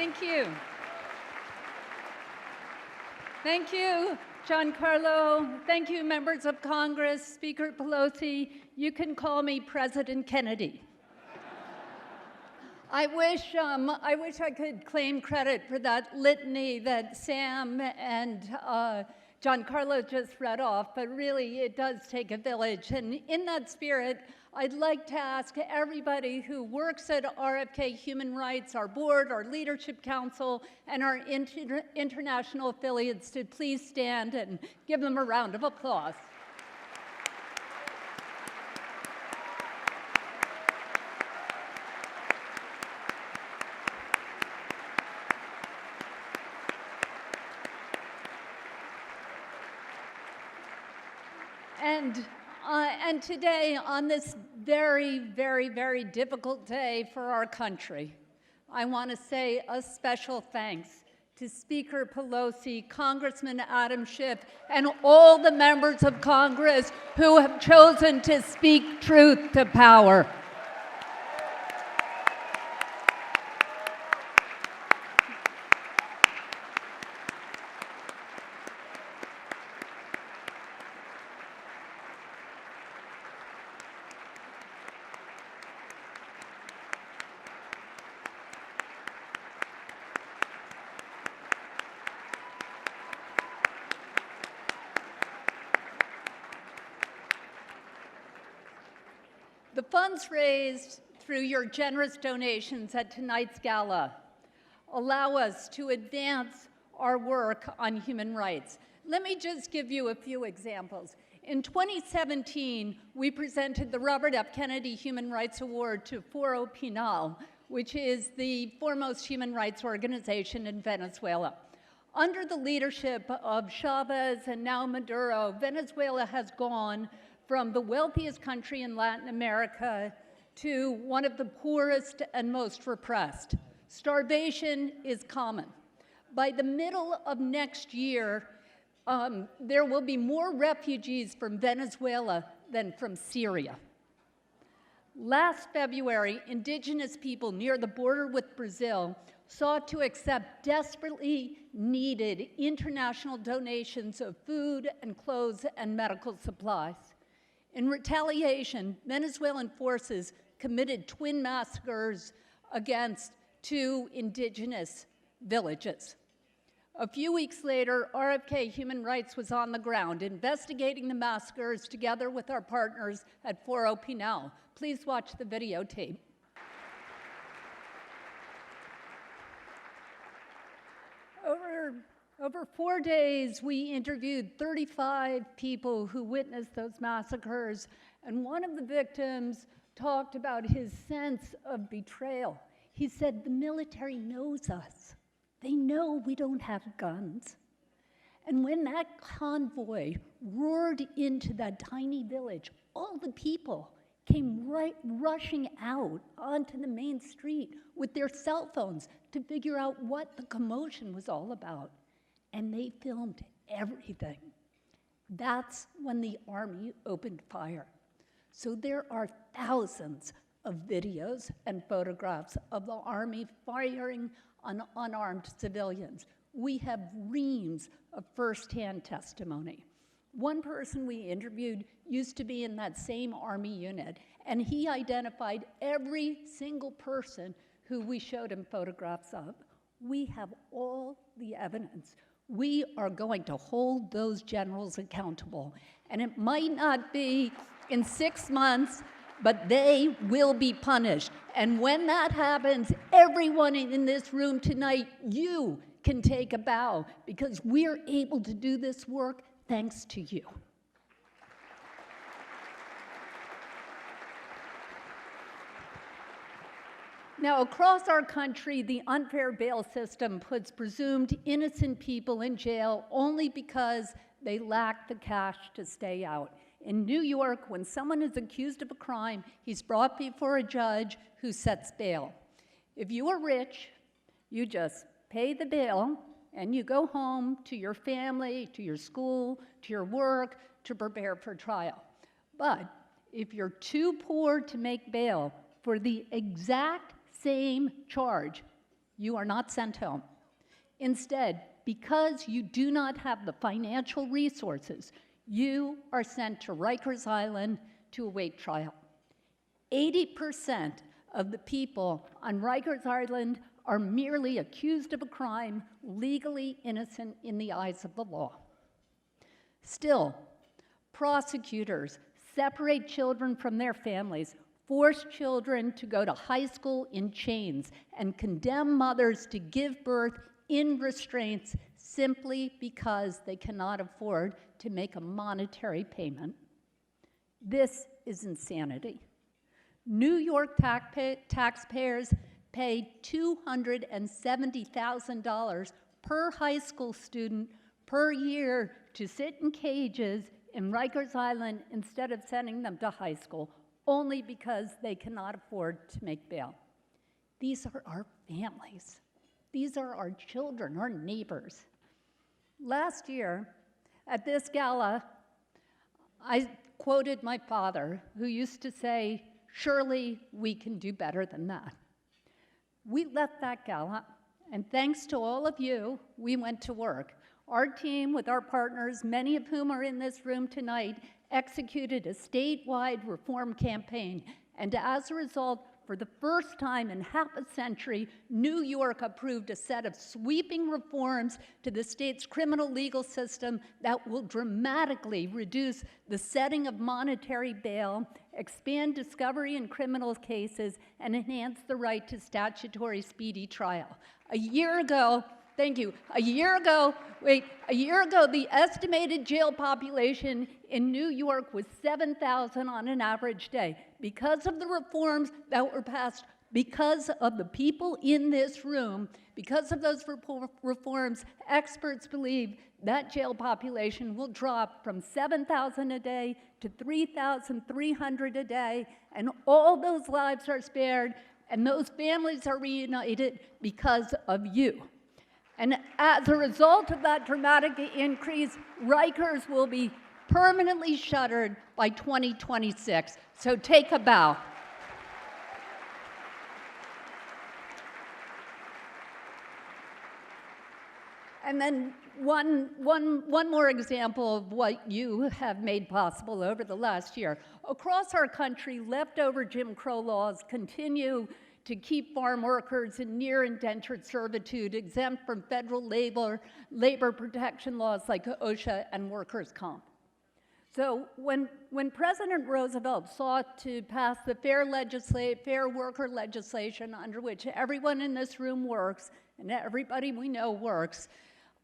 Thank you. Thank you, Giancarlo. Thank you, members of Congress, Speaker Pelosi. You can call me President Kennedy. I wish I could claim credit for that litany that Sam and Giancarlo just read off, but really it does take a village. And in that spirit, I'd like to ask everybody who works at RFK Human Rights, our board, our leadership council, and our international affiliates to please stand and give them a round of applause. And today, on this very, very, very difficult day for our country, I want to say a special thanks to Speaker Pelosi, Congressman Adam Schiff, and all the members of Congress who have chosen to speak truth to power. The funds raised through your generous donations at tonight's gala allow us to advance our work on human rights. Let me just give you a few examples. In 2017, we presented the Robert F. Kennedy Human Rights Award to Foro Penal, which is the foremost human rights organization in Venezuela. Under the leadership of Chavez and now Maduro, Venezuela has gone from the wealthiest country in Latin America to one of the poorest and most repressed. Starvation is common. By the middle of next year, there will be more refugees from Venezuela than from Syria. Last February, indigenous people near the border with Brazil sought to accept desperately needed international donations of food and clothes and medical supplies. In retaliation, Venezuelan forces committed twin massacres against 2 indigenous villages. A few weeks later, RFK Human Rights was on the ground investigating the massacres together with our partners at Foro Penal. Please watch the videotape. Over 4 days, we interviewed 35 people who witnessed those massacres, and one of the victims talked about his sense of betrayal. He said, "The military knows us. They know we don't have guns." And when that convoy roared into that tiny village, all the people came rushing out onto the main street with their cell phones to figure out what the commotion was all about. And they filmed everything. That's when the army opened fire. So there are thousands of videos and photographs of the army firing on unarmed civilians. We have reams of firsthand testimony. One person we interviewed used to be in that same army unit, and he identified every single person who we showed him photographs of. We have all the evidence. We are going to hold those generals accountable. And it might not be in 6 months, but they will be punished. And when that happens, everyone in this room tonight, you can take a bow, because we're able to do this work thanks to you. Now, across our country, the unfair bail system puts presumed innocent people in jail only because they lack the cash to stay out. In New York, when someone is accused of a crime, he's brought before a judge who sets bail. If you are rich, you just pay the bail and you go home to your family, to your school, to your work, to prepare for trial. But if you're too poor to make bail for the exact same charge, You are not sent home. Instead, because you do not have the financial resources, you are sent to Rikers Island to await trial. 80% of the people on Rikers Island are merely accused of a crime, legally innocent in the eyes of the law. Still, prosecutors separate children from their families, force children to go to high school in chains, and condemn mothers to give birth in restraints simply because they cannot afford to make a monetary payment. This is insanity. New York taxpayers pay $270,000 per high school student per year to sit in cages in Rikers Island instead of sending them to high school, only because they cannot afford to make bail. These are our families. These are our children, our neighbors. Last year, at this gala, I quoted my father, who used to say, "Surely we can do better than that." We left that gala, and thanks to all of you, we went to work. Our team, with our partners, many of whom are in this room tonight, executed a statewide reform campaign. And as a result, for the first time in half a century, New York approved a set of sweeping reforms to the state's criminal legal system that will dramatically reduce the setting of monetary bail, expand discovery in criminal cases, and enhance the right to statutory speedy trial. A year ago, a year ago, the estimated jail population in New York was 7,000 on an average day. Because of the reforms that were passed, because of the people in this room, because of those reforms, experts believe that jail population will drop from 7,000 a day to 3,300 a day, and all those lives are spared, and those families are reunited because of you. And as a result of that dramatic increase, Rikers will be permanently shuttered by 2026. So take a bow. And then one more example of what you have made possible over the last year. Across our country, leftover Jim Crow laws continue to keep farm workers in near indentured servitude, exempt from federal labor protection laws like OSHA and workers' comp. So when President Roosevelt sought to pass the fair worker legislation under which everyone in this room works, and everybody we know works,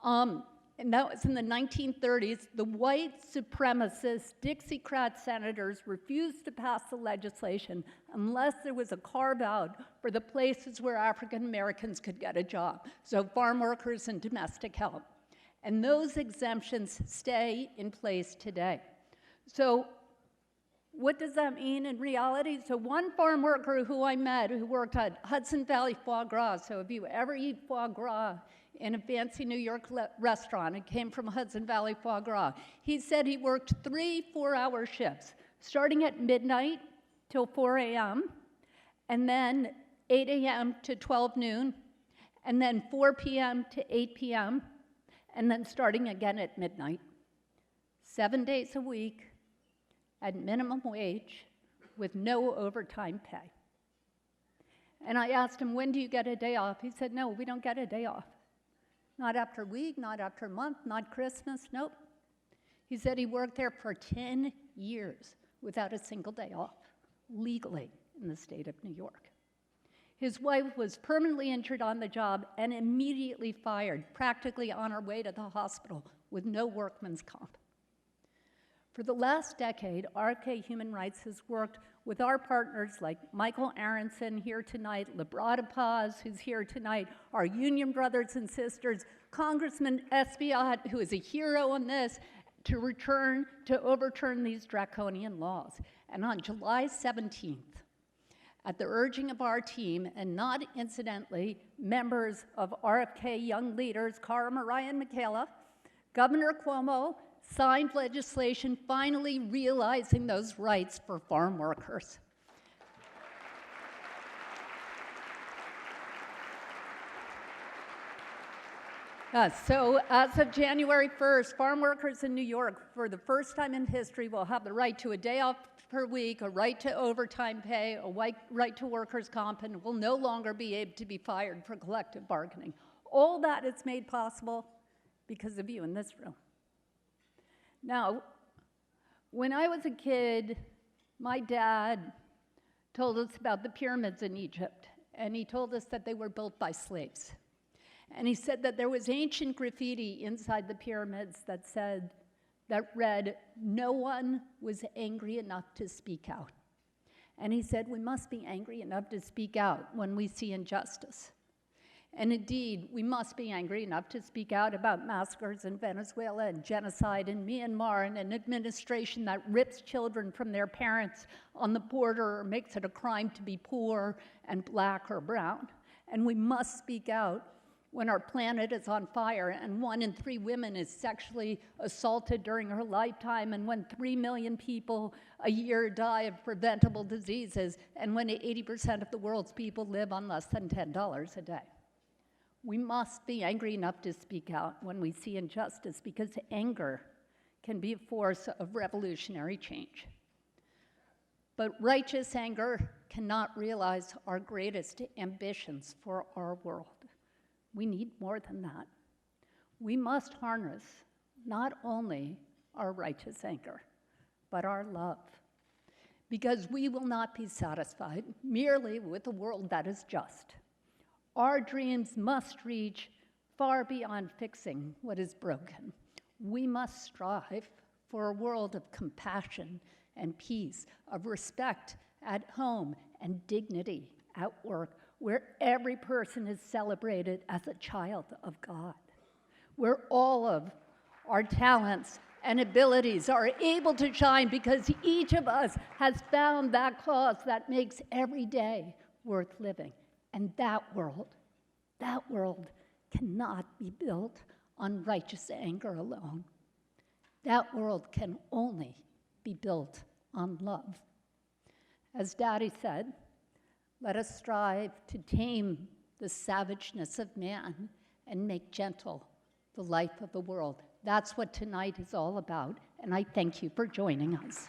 and that was in the 1930s, the white supremacist Dixiecrat senators refused to pass the legislation unless there was a carve-out for the places where African Americans could get a job, so farm workers and domestic help. And those exemptions stay in place today. So what does that mean in reality? So one farm worker who I met, who worked at Hudson Valley Foie Gras, so if you ever eat foie gras in a fancy New York restaurant, it came from Hudson Valley Foie Gras. He said he worked 3 4-hour shifts, starting at midnight till 4 a.m., and then 8 a.m. to 12 noon, and then 4 p.m. to 8 p.m., and then starting again at midnight. 7 days a week at minimum wage with no overtime pay. And I asked him, when do you get a day off? He said, no, we don't get a day off. Not after a week, not after a month, not Christmas, nope. He said he worked there for 10 years without a single day off, legally in the state of New York. His wife was permanently injured on the job and immediately fired, practically on her way to the hospital with no workman's comp. For the last decade, RK Human Rights has worked with our partners like Michael Aronson here tonight, Librada Paz, who's here tonight, our union brothers and sisters, Congressman Espaillat, who is a hero on this, to overturn these draconian laws. And on July 17th, at the urging of our team, and not incidentally, members of RFK Young Leaders, Cara Mariah and Michaela, Governor Cuomo signed legislation finally realizing those rights for farm workers. So as of January 1st, farm workers in New York, for the first time in history, will have the right to a day off per week, a right to overtime pay, a right to workers' comp, and will no longer be able to be fired for collective bargaining. All that is made possible because of you in this room. Now, when I was a kid, my dad told us about the pyramids in Egypt, and he told us that they were built by slaves. And he said that there was ancient graffiti inside the pyramids that read, "No one was angry enough to speak out." And he said, we must be angry enough to speak out when we see injustice. And indeed, we must be angry enough to speak out about massacres in Venezuela and genocide in Myanmar and an administration that rips children from their parents on the border or makes it a crime to be poor and black or brown. And we must speak out when our planet is on fire and 1 in 3 women is sexually assaulted during her lifetime, and when 3 million people a year die of preventable diseases, and when 80% of the world's people live on less than $10 a day. We must be angry enough to speak out when we see injustice, because anger can be a force of revolutionary change. But righteous anger cannot realize our greatest ambitions for our world. We need more than that. We must harness not only our righteous anger, but our love, because we will not be satisfied merely with a world that is just. Our dreams must reach far beyond fixing what is broken. We must strive for a world of compassion and peace, of respect at home and dignity at work, where every person is celebrated as a child of God, where all of our talents and abilities are able to shine because each of us has found that cause that makes every day worth living. And that world cannot be built on righteous anger alone. That world can only be built on love. As Daddy said, let us strive to tame the savageness of man and make gentle the life of the world. That's what tonight is all about, and I thank you for joining us.